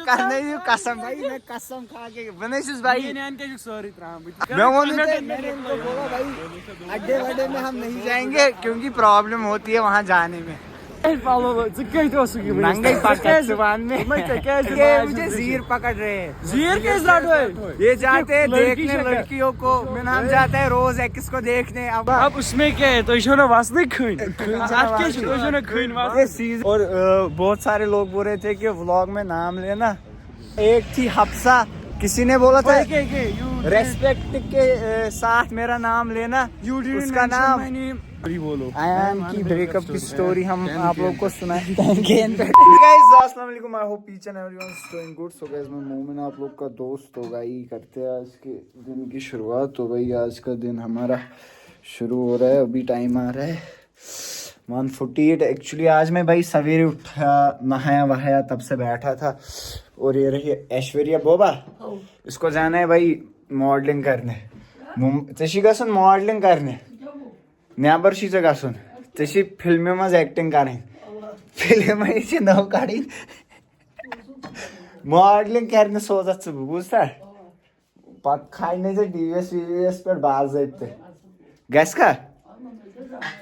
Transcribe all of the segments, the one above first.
करने ही कसम भाई, मैं कसम खा के बनेशिस भाई मैं मैंने उनको बोला भाई अड्डे वड्डे में हम नहीं जाएंगे क्योंकि प्रॉब्लम होती है वहाँ जाने में। नंगे पकड़ जुबान में ये मुझे जीर पकड़ रहे हैं। जीर के साथ ये जाते हैं देखने लड़कियों को, मेरा नाम जाता है रोज एक्स को देखने। अब उसमें क्या है, तो इसने वास्ते खून और बहुत सारे लोग बोल रहे थे कि व्लॉग में नाम लेना। एक थी हफ्सा, किसी ने बोला था रेस्पेक्ट के साथ मेरा नाम लेना, उसका नाम बोलो। आयान की ब्रेकअप की स्टोरी हम आप लोग को सुनाएं। अस्सलाम वालेकुम, I hope each and everyone is doing good. So guys मैं मोमिन आप लोग का दोस्त होगा ही करते हैं आज के दिन की शुरुआत। तो भाई आज का दिन हमारा शुरू हो रहा है, अभी टाइम आ रहा है 1:48। एक्चुअली आज मैं भाई सवेरे उठा, नहाया वहाया, तब से बैठा था। और ये रही ऐश्वर्या बोबा, इसको जाना है भाई मॉडलिंग करने, मॉडलिंग करने नेबर गसन फिल्म मज एक्टिंग करें, फिल्म नव कड़ी मॉडलिंग करने सोचा च बुझता पत खाने टीवीएस वीवीएस पे बाज़ाब्ते गैस का।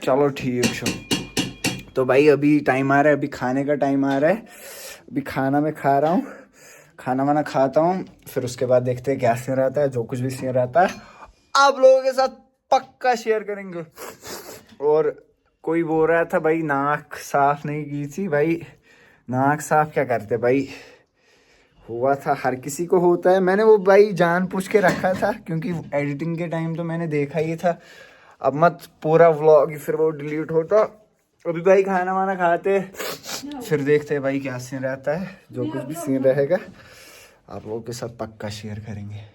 चलो ठीक। तो भाई अभी टाइम आ रहा है, अभी खाने का टाइम आ रहा है। अभी खाना मैं खा रहा हूँ, खाना वाना खाता हूँ, फिर उसके बाद देखते हैं क्या सीन रहता है। जो कुछ भी सीन रहता है आप लोगों के साथ पक्का शेयर करेंगे। और कोई बोल रहा था भाई नाक साफ नहीं की थी। भाई नाक साफ क्या करते भाई, हुआ था, हर किसी को होता है। मैंने वो भाई जानबूझ के रखा था क्योंकि एडिटिंग के टाइम तो मैंने देखा ही था, अब मत पूरा व्लॉग फिर वो डिलीट होता। अभी भाई खाना वाना खाते फिर देखते हैं भाई क्या सीन रहता है। जो कुछ भी सीन रहेगा आप लोगों के साथ पक्का शेयर करेंगे।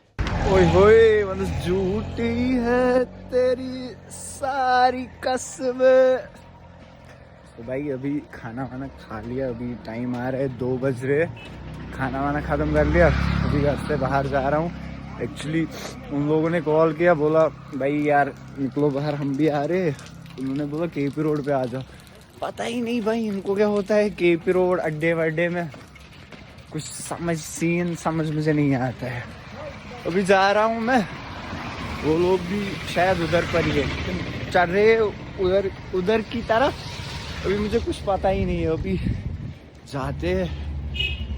ओए होए मतलब झूठी है तेरी सारी कसम। तो भाई अभी खाना वाना खा लिया, अभी टाइम आ रहा है 2 बज रहे। खाना वाना ख़त्म कर लिया, अभी घर से बाहर जा रहा हूँ। एक्चुअली उन लोगों ने कॉल किया, बोला भाई यार निकलो बाहर, हम भी आ रहे। उन्होंने बोला केपी रोड पे आ जाओ। पता ही नहीं भाई इनको क्या होता है केपी रोड अड्डे वड्डे में, कुछ समझ मुझे नहीं आता है। अभी जा रहा हूँ मैं, वो लोग भी शायद उधर पर ही है, चल रहे उधर की तरफ। अभी मुझे कुछ पता ही नहीं है, अभी जाते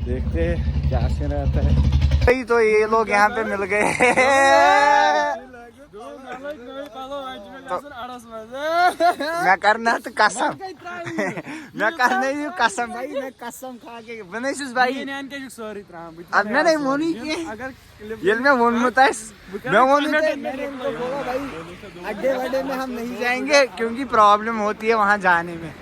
देखते क्या से रहता है। भाई तो ये लोग यहाँ पे मिल गए मैं करना तो कसम मैं करने ही कसम भाई, मैं कसम खा के बनेशिस भाई अब मैंने मोनी की ये मैं मैंने उनको बोला भाई अड्डे वड्डे में हम नहीं जाएंगे क्योंकि प्रॉब्लम होती है वहाँ जाने में।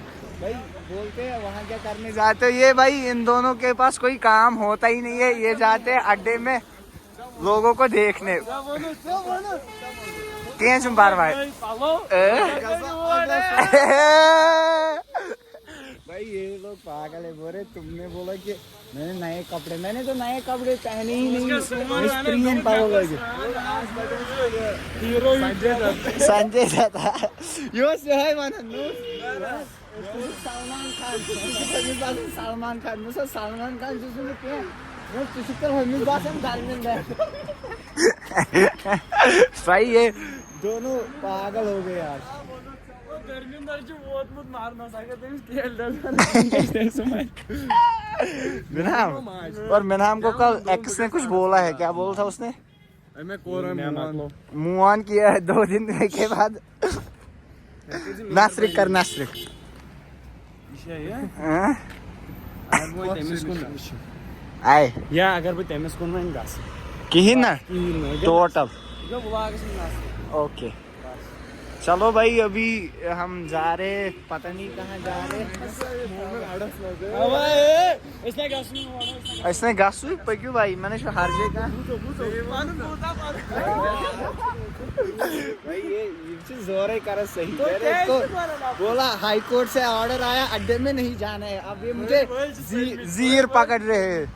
भाई बोलते हैं वहाँ क्या करने जाते हो, ये भाई इन दोनों के पास कोई काम होता ही नहीं है, ये जाते हैं अड्डे में लोगों को देखने। बार भाई ये लोग पागल है, बोल रहे तुमने बोला कि मैंने तो नए कपड़े पहने ही नहीं। संजय दत्ता यो है सलमान खान भाई ये दोनों पागल हो गए यार। और मिनाम को कल एक्स ने कुछ बोला है, क्या बोला था उसने? मुँह ऑन किया है 2 दिन के बाद। नासरिक कर नासरिक आए या अगर बह तमिस कुन वन गस कहीं ना टोटल ओके। चलो भाई अभी हम जा रहे, पता नहीं कहाँ जा रहे। इसने गसु पक्यू भाई मैंने हर जगह भाई ये जोर ही कर सही तो बोला हाई कोर्ट से ऑर्डर आया अड्डे में नहीं जाना है। अब ये मुझे जीर पकड़ रहे हैं।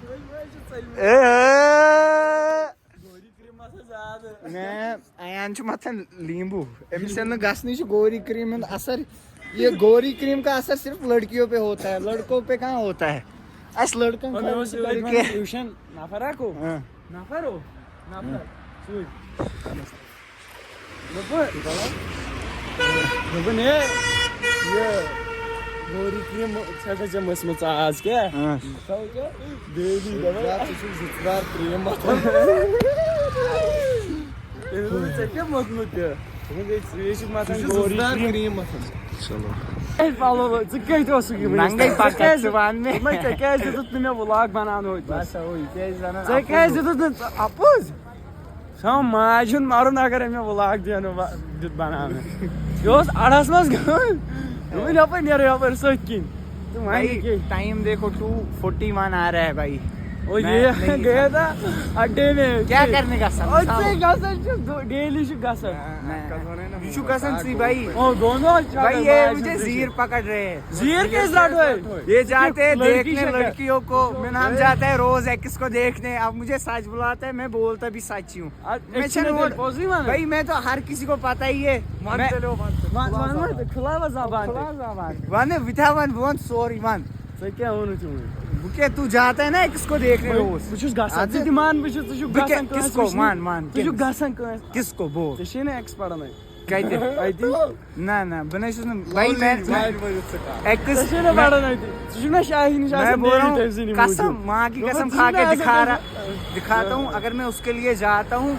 मैं आयान मथन लींबू अमिस गसनी गोरी क्रीम असर। ये गोरी क्रीम का असर सिर्फ लड़कियों पे होता है, लड़कों पे कहाँ होता है। As lurken Und wir müssen करके Lucian Nafarako. Nafaro. Nafar. Sui. Look ne. Ye. Gori ki çaka çamas mı az ke? Sao ke? Dedi da. Zıtlar priyem matan. Çaka mutlu ke. Bunu da yeşil matan gori priyem matan. El falou, tıkaydı olsun gibi. Nangay pakatsuvan में मैं कैसे तुतने में vlog बनानो होता बस हो इते जना है कैसे तुतने अपुज हम माजून मारून अगर मैं व्लॉग दियानो बनाने योस अड़स मस गन मैं यहाँ पर नेरे यहाँ पर सोचिन तुम भाई आई टाइम देखो 2:41 आ रहा है भाई ओ ये गया था अड्डे में क्या करने का सब अच्छे गसन डेली शु गसन यू कसम सी भाई ओ दोनों भाई ये मुझे जीर पकड़ रहे हैं जीर के साथ है ये जाते हैं लड़की देखने से लड़कियों को मेरा नाम जाता है रोज एक्स को देखने अब मुझे सच बुलाता है मैं बोलता भी सच ही हूँ मैं चलो भाई मैं तो हर किसी को पता ही है खुला जबान वन विथा वन सॉरी वन तो क्या होना चाहिए बुके तू जाता है ना किसको देखने रोज बस गसन ती मान बस तु गसन किसको मान तु गसन किसको बोल तो शेने एक्स पढ़ना कहते आईती ना ना बने भाई मैं एक्स शेने पढ़ना आईती तु ना शाहीन मैं बोल रहा हूँ कसम माँ की कसम खा के दिखाता हूँ अगर मैं उसके लिए जाता हूँ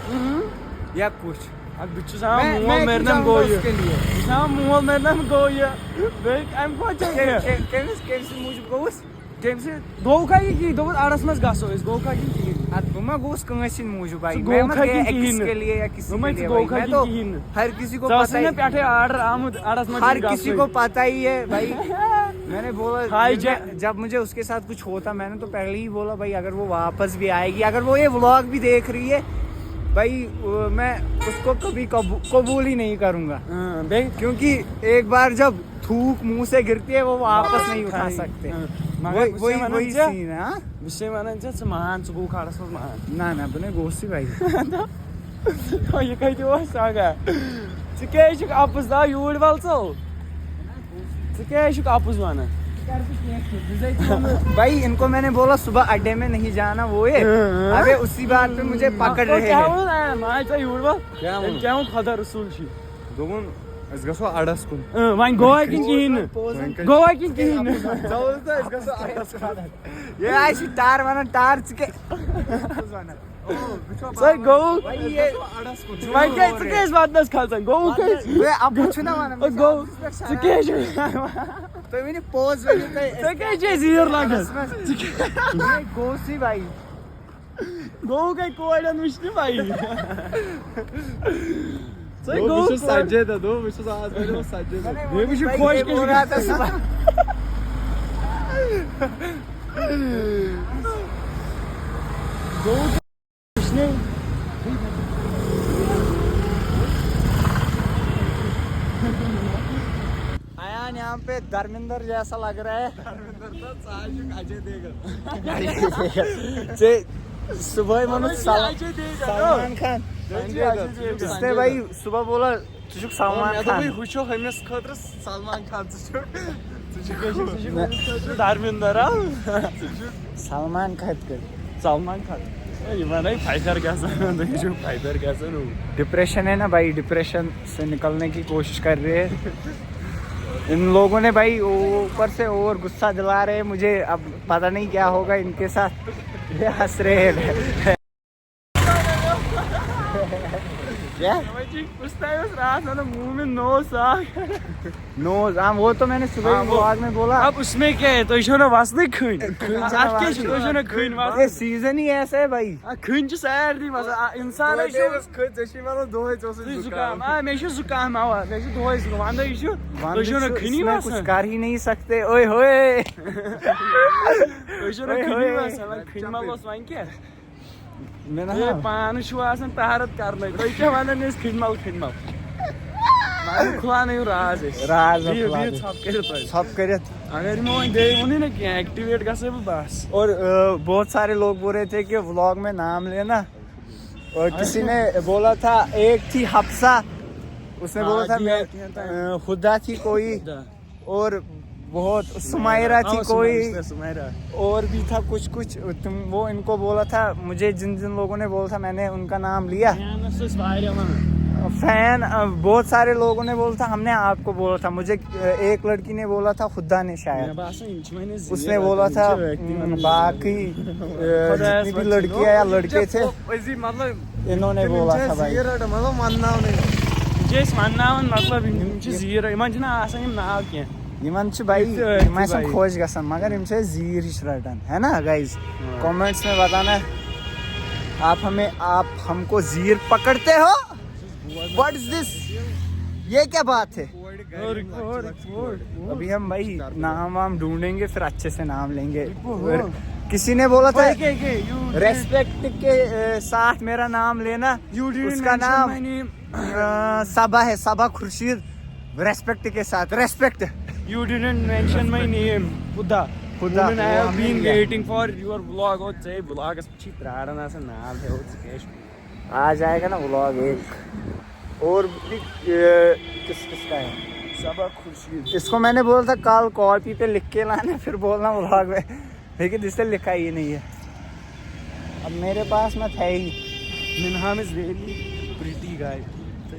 या कुछ अब बिच्चू साहब मुंह मेरे नाम गोया उसके लिए साहब मुंह मेरे नाम गोया देख आई एम कोचिंग केमसे मुझे गोस केमसे गोका की दो आरस मस गसो इस गोका की तुम गोस कंसिन मुझे भाई तो मैं गोखा मत की एक्स किहिन। के लिए या किसी तो मैं के लिए गोखा भाई, की मैं तो किहिन। हर किसी को पता सासने ही पैठे आर्डर आमुद आरस मस हर किसी को पता ही है भाई मैंने बोला हाय जब मुझे उसके साथ कुछ होता मैंने तो पहले ही बोला भाई अगर वो वापस भी आएगी अगर वो ये व्लॉग भी देख रही है भाई मैं उसको कभी कबूल ही नहीं करूंगा क्योंकि एक बार जब थूक मुंह से गिरती है वो वापस नहीं उठा सकते वही सीन है हाँ? विषय मानांचं महान चुकू खाडस महान ना ना बने गोसी भाई ये काही दिवस सांगा चिकेशुक आपस दा यूड वालचो चिकेशुक आपस वाना भाई इनको मैंने बोला सुबह अड्डे में नहीं जाना वो है अबे उसी बात पे मुझे पकड़ रहे क्या हैं हो ना मायचा यूड वाल क्या हो खदा रसूल छी दोन इसका सो आडस कुन वाइन गोवा की किन गोवा की किन ये ऐसी टार वाला टार चिके सर गो भाई ये वाइन के चिकेश बात नस खालसन गो के वे अब कुछ ना माना गो चिकेश तो मैंने पोज वेली पे चिकेश जीर लागस गोसी भाई गो के कोयडा मिष्टी भाई सर गो विशेष साजे दा दो विशेष आज मेरे साजे दा ये भी खोज के बोल रहा था सुबह गो मिष्टी आयान यहाँ पे धर्मेंद्र जैसा लग रहा है अजय देगा से सुबह मनो सलमान खान जिसने भाई सुबह बोला तुझे सलमान खान खुशो हमें खतर सलमान खान धर्मेंद्र सलमान खान कर सलमान खान ये माने फाइटर कैसा जो फाइटर कैसा नो डिप्रेशन है ना भाई डिप्रेशन से निकलने की कोशिश कर रहे हैं इन लोगों ने भाई ऊपर से और गुस्सा दिला रहे हैं मुझे अब पता नहीं क्या होगा इनके साथ ये हंस रहे हैं क्या पूछता है रात में मुंह में नोस आ नोज हाँ वो तो मैंने सुबह व्लॉग में बोला अब उसमें क्या है तो इसो ना वास नहीं खन आज के तो इसो ना खन वास ये सीजन ही ऐसा है भाई खन जो सैर दी वास इंसान है जो खत जशी मला दो है जोसे जुकाम मैं जो जुकाम आवा मैं जो दो इसको वांदा इसो तो इसो ना खनी इसमें वास कुछ कर ही नहीं सकते ओए होए तो इसो ना खनी वास खन मालोस वाइन क्या मैं ये पान शु आसन तारत करने तो क्या वाला ने खिनमल माने खुला नहीं राज है राज ये सब के तो सब करे अगर मैं दे उन्हें ना क्या एक्टिवेट का से बस और बहुत सारे लोग बोल रहे थे कि व्लॉग में नाम लेना और किसी ने बोला था एक थी हफ्सा उसने बोला था मैं खुदा थी कोई और बहुत सुमायरा थी कोई सुमायरा और भी था कुछ तुम वो इनको बोला था मुझे जिन जिन लोगों ने बोला था मैंने उनका नाम लिया फैन बहुत सारे लोगों ने बोला था हमने आपको बोला था मुझे एक लड़की ने बोला था खुदा ने शायद उसने बोला था बाकी जितनी भी लड़कियां या लड़के थे मतलब इन्होंने बोला था भाई यमन भाई खोज गसन मगर इम से जीर रटन है ना गाइस कमेंट्स में बताना आप हमको जीर पकड़ते हो व्हाट इज दिस ये क्या बात है अभी हम भाई नाम वाम ढूंढेंगे फिर अच्छे से नाम लेंगे किसी ने बोला था रेस्पेक्ट के साथ मेरा नाम लेना उसका नाम सबा है सबा खुर्शीद रेस्पेक्ट के साथ respect You didn't mention my name. Khuda. I have been waiting for your vlog. Oh, say vlog is अच्छी प्रार्थना से नाम है वो आ जाएगा ना व्लॉग एक और भी किसका है सबा खुर्शीद इसको मैंने बोला था कल कॉपी पे लिख के लाना फिर बोलना व्लॉग में लेकिन इससे लिखा ही नहीं है अब मेरे पास मत है ही मिनहाम इज वेरी प्रिटी गाय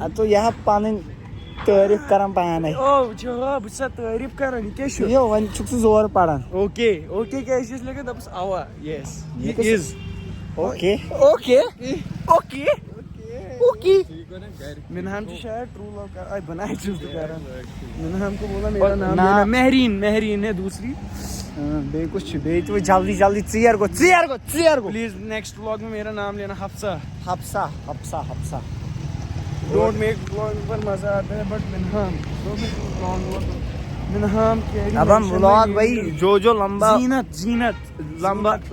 अब तो यहाँ पानी तारीफ करम पाया नहीं ओ जो बस तारीफ करन क्या छु यो वन छुक जोर पड़न ओके क्या इस लगे दबस आवा यस ही इज ओके मिनहाम की शायद ट्रू लव कर आई बनाए चूज करन मिनहाम को बोला मेरा नाम लेना महरीन है दूसरी बे कुछ बे तो जल्दी चेयर को प्लीज नेक्स्ट व्लॉग में मेरा नाम लेना हफ्सा डोंट मेक व्लॉग पर मजा आता है बट मिनहाम अब हम व्लॉग भाई जो लंबा जीनत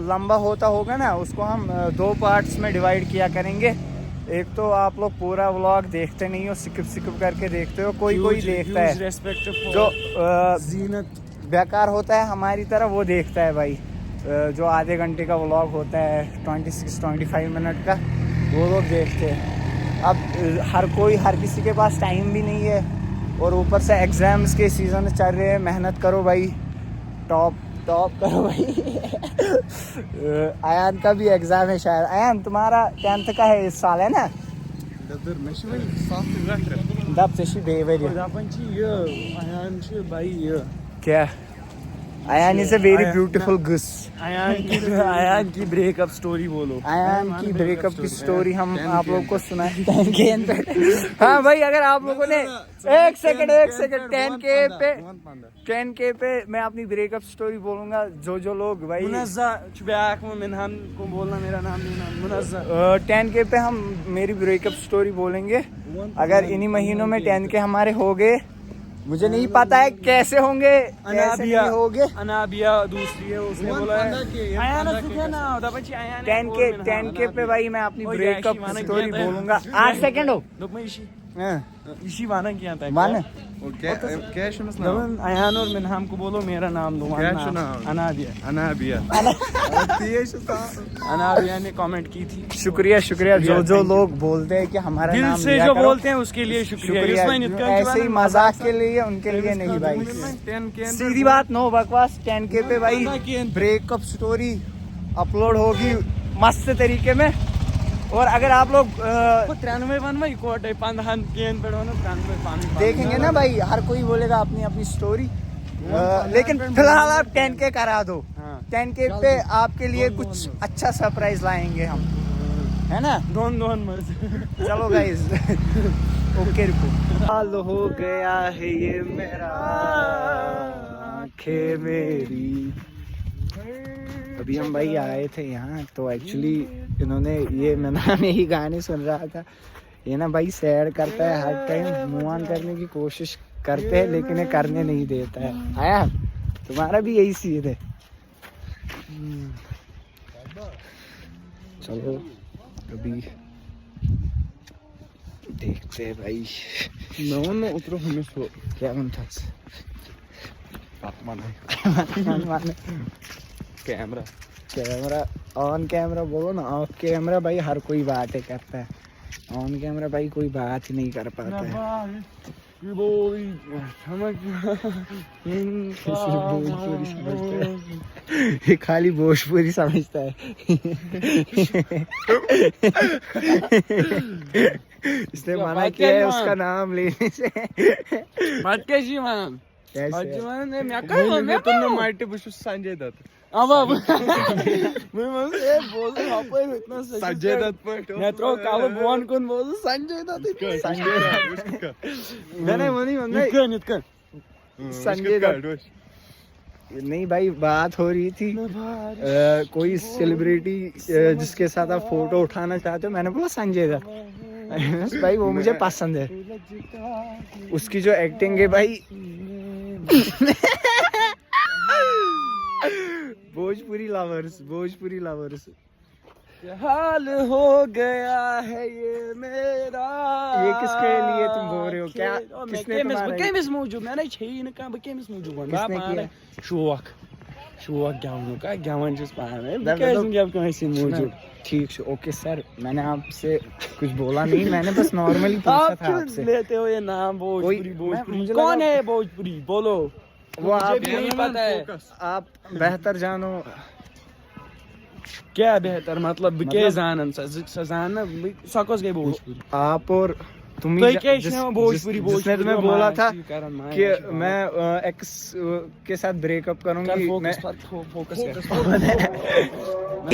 लंबा होता होगा ना उसको हम 2 पार्ट्स में डिवाइड किया करेंगे एक तो आप लोग पूरा व्लॉग देखते नहीं हो सिकिप करके देखते हो कोई देखता है जो जीनत बेकार होता है हमारी तरह वो देखता है भाई जो आधे घंटे का व्लॉग होता है 26-25 मिनट का वो लोग देखते हैं अब हर किसी के पास टाइम भी नहीं है और ऊपर से एग्जाम्स के सीजन चल रहे हैं मेहनत करो भाई टॉप करो भाई आयान का भी एग्जाम है शायद आयान तुम्हारा 10th का है इस साल है ना दब से क्या Ayan is a very beautiful girl Ayan की ब्रेकअप स्टोरी बोलो आयान की ब्रेकअप की स्टोरी हम आप लोगों को सुनाएंगे हाँ भाई अगर आप लोगों ने एक सेकंड 10K पे मैं अपनी ब्रेकअप स्टोरी बोलूंगा जो लोग भाई मिनहाम को बोलना मेरा नाम लेना 10K पे हम मेरी ब्रेकअप स्टोरी बोलेंगे अगर इन्हीं महीनों में 10K हमारे हो गए मुझे नहीं पता है कैसे होंगे अनाबिया दूसरी है उसने बोला है 10K पे भाई मैं अपनी ब्रेकअप स्टोरी बोलूंगा 8 सेकंड हो इसी वाना किया था आयान और मिनहाम को बोलो मेरा नाम दो अनाबिया ने कमेंट की थी शुक्रिया जो लोग बोलते हैं कि हमारा दिल नाम से जो बोलते हैं उसके लिए शुक्रिया ऐसे ही मजाक के लिए उनके लिए नहीं भाई सीधी बात नो बकवास 10K पे भाई ब्रेकअप स्टोरी अपलोड होगी मस्त तरीके में और अगर आप लोग 93 देखेंगे ना भाई हर कोई बोलेगा अपनी स्टोरी लेकिन फिलहाल आप 10K करा दो 10K पे आपके लिए कुछ अच्छा सरप्राइज लाएंगे हम है ना दोन चलो गाइस ओके रुको हाल हो गया है ये मेरा आँखें मेरी अभी हम भाई आए थे यहाँ तो एक्चुअली इन्होंने ये मैं ही गाने सुन रहा था ये ना भाई सैड करता है हर टाइम मूव ऑन करने की कोशिश करते हैं लेकिन ये करने नहीं देता है आया तुम्हारा भी यही सीन है चलो अभी देखते हैं भाई उतरो हमें क्या था कैमरा ऑन कैमरा बोलो ना ऑफ कैमरा भाई हर कोई बातें करता है ऑन कैमरा भाई कोई बात ही नहीं कर पाता है की बोली समझ भोजपुरी समझता है ये खाली भोजपुरी समझता है इसने मना किया है उसका नाम लेने से मत कैसी मान कैसे मैं तुमने माइटी बुश संजय दत्त अब मैं बोल इतना संजय दत्त पर मैं तो कालो बोन कौन बोल संजय दत्त मैंने वो नहीं बोला संजय दत्त नहीं भाई बात हो रही थी कोई सेलिब्रिटी जिसके साथ आप फोटो उठाना चाहते हो मैंने बोला संजय दत्त भाई वो मुझे पसंद है उसकी जो एक्टिंग है भाई भोजपुरी लवर्स हाल हो गया है ये मेरा ये किसके लिए तुम बोल रहे हो क्या किसने तुम्हारा केमिस मौजूद मैंने छीन का केमिस मौजूद किसने किया शौक गेवनु का गेवन जिस पाने केमिस गेव कैसे मौजूद ठीक है ओके सर मैंने आपसे कुछ बोला नहीं मैंने बस नॉर्मली पूछा था आपसे लेते हो ये नाम भोजपुरी मुझे कौन है भोजपुरी बोलो वो आप नहीं पता है आप बेहतर जानो क्या बेहतर मतलब के जानन सजान सकस गए भोजपुरी आप और तुम जिसने तुम्हें बोला था कि मैं एक्स के साथ ब्रेकअप करूंगी मैं फोकस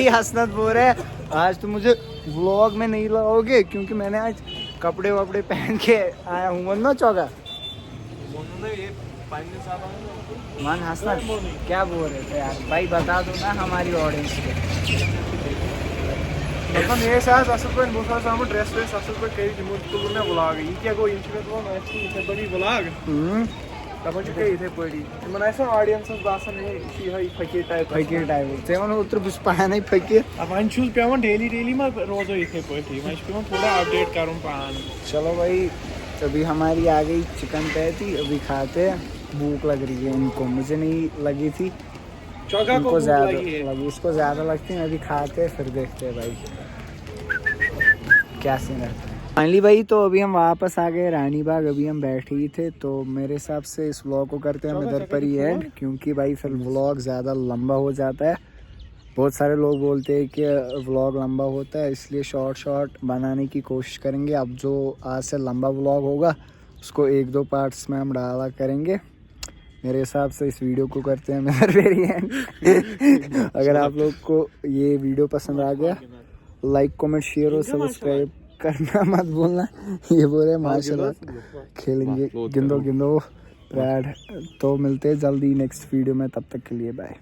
हसनत बोल रहे आज तुम मुझे व्लॉग में नहीं लाओगे क्योंकि मैंने आज कपड़े वपड़े पहन के आया हूँ वरना चौका मन हंसना क्या बोल रहे थे यार भाई बता दो ना हमारी ऑडियंस को मतलब ये साथ असल पे बहुत सारा ड्रेस वेस असल पे कई दिमोट को मैं व्लॉग ये क्या को इंच में तो मैं इतने बड़ी व्लॉग तब जो कई थे पड़ी मन ऐसा ऑडियंस बासन है शी है फकीर टाइप तेवन उतर बुस पाने फकीर अब अंशुल पेवन डेली में रोज इथे पड़ी मैं पेवन थोड़ा अपडेट करूं पान चलो भाई अभी हमारी आ गई चिकन पैटी अभी खाते हैं भूख लग रही है इनको मुझे नहीं लगी थी चौका को ज्यादा लगी इसको ज्यादा लगती है अभी खाते हैं फिर देखते हैं भाई क्या सीन रहता है फाइनली भाई तो अभी हम वापस आ गए रानी बाग अभी हम बैठे ही थे तो मेरे हिसाब से इस व्लॉग को करते हैं हम इधर पर ही एंड क्योंकि भाई फिर व्लॉग ज़्यादा लंबा हो जाता है बहुत सारे लोग बोलते हैं कि व्लॉग लंबा होता है इसलिए शॉर्ट बनाने की कोशिश करेंगे अब जो आज से लंबा व्लॉग होगा उसको 1-2 पार्ट्स में हम डाला करेंगे मेरे हिसाब से इस वीडियो को करते हैं मेरे वेरी एंड अगर आप लोग को ये वीडियो पसंद आ गया लाइक कमेंट शेयर और सब्सक्राइब करना मत भूलना ये बोले माशाल्लाह खेलेंगे गिंदो प्रैड तो मिलते हैं जल्दी नेक्स्ट वीडियो में तब तक के लिए बाय।